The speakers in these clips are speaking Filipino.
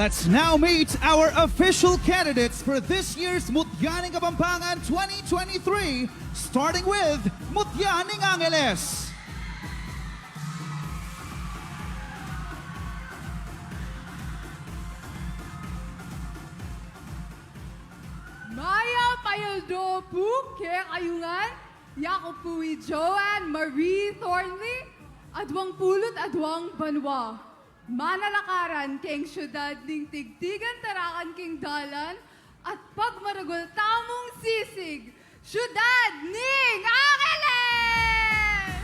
Let's now meet our official candidates for this year's Mutyaning Kapampangan 2023, starting with Mutyaning Angeles. Maya Payaldo po, Kaya Kayungan, Yakupui Joanne Marie Thornley, Adwang Pulot Adwang Banwa. Manalakaran king syudad ning tigtigan tarakan king dalan, at pagmaragol tamong sisig, syudad ning Angeles!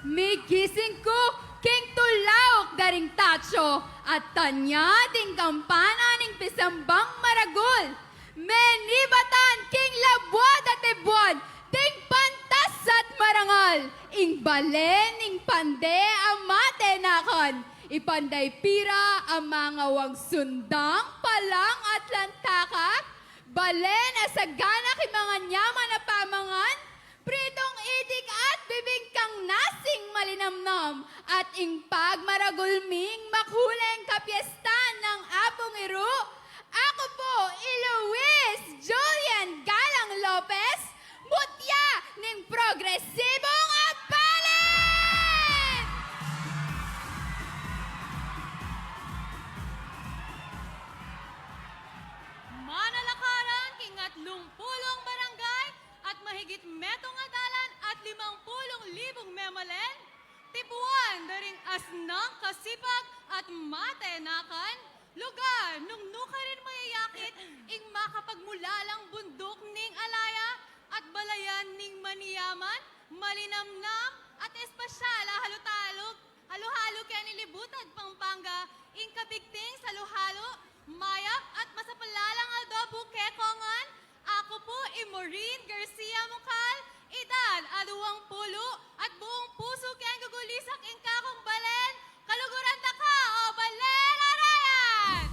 May gising ko, king tulaok daring tacho, at tanya ting kampana ning pisambang maragol. Menibatan king labwad at ibuan, ting pantas at marangal. Ing balen, ing pande, amate nakan. Ipanday pira, ang mga wang sundang, palang at lantakak. Balen, asagana ki mga nyaman na pamangan. Pritong itik at bibingkang nasing malinamnam. At ing pagmaragulming makuleng kapiestan ng Apong Iru. Ako po, Eloise Julian Galang Lopez, mutya ng progresibong apalit! Manalakaran king 30 barangay at mahigit metong adalan at 50,000 memalen, tipuan daring asnang kasipag at matenakan, lugar nung nuka rin mayayakit ing makapagmulalang bundok ning alaya at balayan ning maniyaman, malinamnam at espasyal halo-halo kaya nilibutad Pampanga, ing kabigting sa luhalo, mayap at masapalalang adobo kekongan. Ako po, Maureen Garcia Mukal, edad 20 at buong puso kaya gugulisak ing kakong balen, kaluguran ta ka o balen arayan!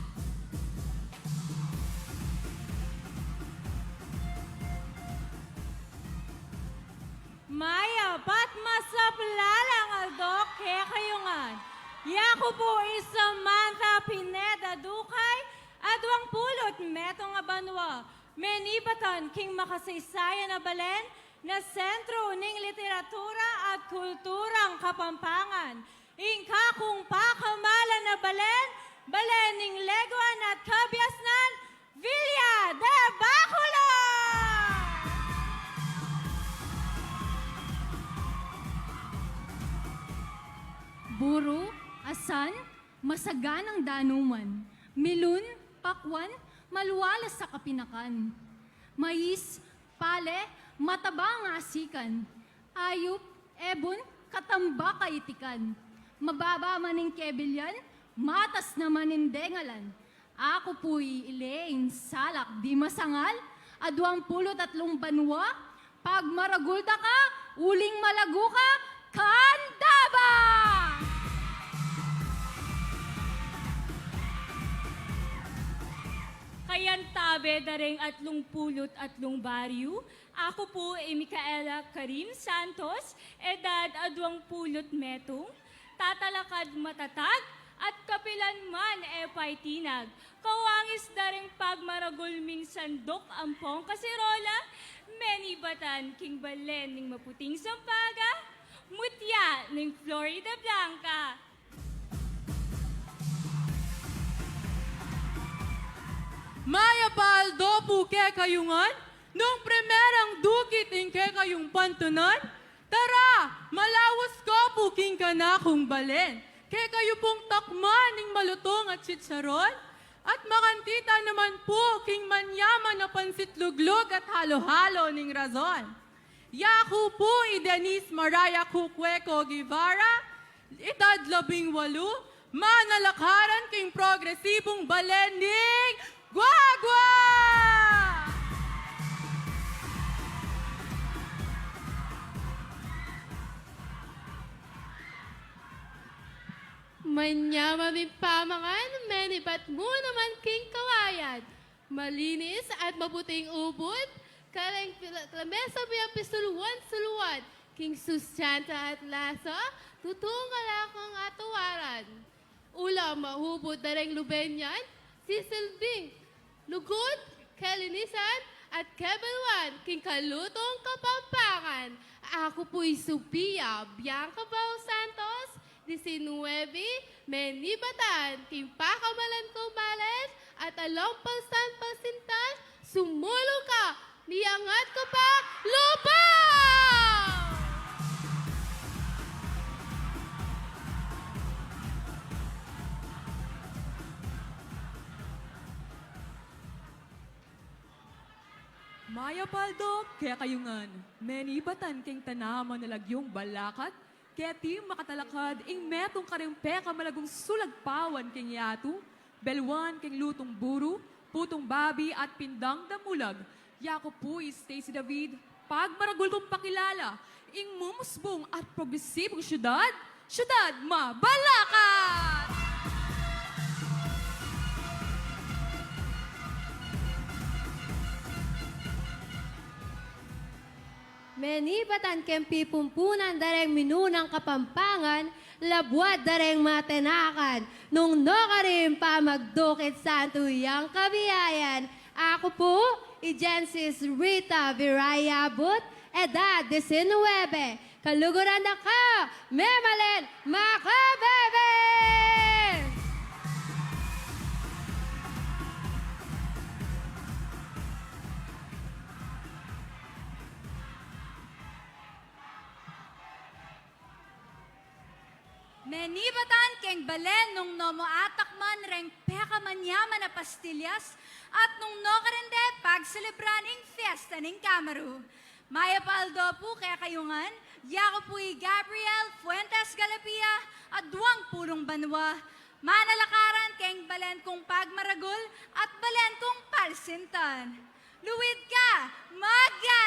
Maya, ba't masaplalang aldok kaya kayungan? Yako po Samantha Pineda Dukay, adwang pulot metong abanwa. Menibatan king makasaysayan na balen na sentro ning literatura at kulturang Kapampangan. Ingka kung pakamalan na balen, balen ning leguan at kabiasnan, Villa de Bacolod! Buro, asan, masaganang danuman, milun, pakwan, maluwalas sa kapinakan. Mais, pale, matabang asikan. Ayup, ebon, katamba kaitikan. Mababa maning kebilyan, matas na manindengalan. Ako po'y Elaine, salak di masangal, 23 banwa, pag maragulda ka, uling malago ka, kandaba! Kayan tabe daring 30 baryo. Ako po ay Micaela Karim Santos, edad 20 metong, tatalakad matatag at kapilan man paitinag. Kawangis daring pagmaragulming sandok ampong kasirola, menibatan king balen ning maputing sampaga, mutya ning Florida Blanca. Maya Paldo po kaya kayungan, nung primerang dukit ing kaya kayong pantunan, tara, malawas ko po king kanakong balen, kaya kayo pong takman ning malutong at chicharon, at makantita naman po king manyaman na pansit-luglog at halo-halo ning razon. Yaku po Denise Maraya Cucueco Guevara, edad 18, manalakaran king progresibong balen ning Guagua! Manyaman din pamangan, menibat mo naman king kawayan. Malinis at mabuting ubod, Kaleng lamesa biya pisuluan suluan. King susyanta at lasa, tutungala kang atuwaran. Ulam mahubod na rin lubenyan, si Silving, lugod, kalinisan, at kebalwan, king kalutong kapampangan. Ako po'y Sophia Bianca Bao Santos, 19, Menibatan, king pakamalan kumales, at along palsan palsintan, sumulo ka, niangat ko pa, lupa! Maya Paldo, kaya kayungan, menibatan keng tanaman na lagyong balakat, kaya ti makatalakad, ing metong karimpe kamalagong sulagpawan keng yatu, belwan keng lutong buru, putong babi at pindang damulag. Yako po is Stacy David, pagmaragul kong pakilala, ing mumusbong at progresibong syudad, syudad Mabalacat! Menibatan kempi pumpunan dareng minunang kapampangan, labwat dareng matenakan, nung no karim pa magdukit sa tuyang kabiyayan. Ako po, Ijensis Rita Virayabut, edad 19, kaluguran na ka, Memalen Makabebe! Menibatan keng balen nung nomo atakman reng peka manyaman na pastillas at nung no karende pagselebran ing fiesta ning Kamaru. Maya Paldo po kaya kayungan, yako po'y Gabriel Fuentes Galapia at duwang pulong banwa. Manalakaran keng balen kong pagmaragol at balen kong palsintan. Luwid ka, maga!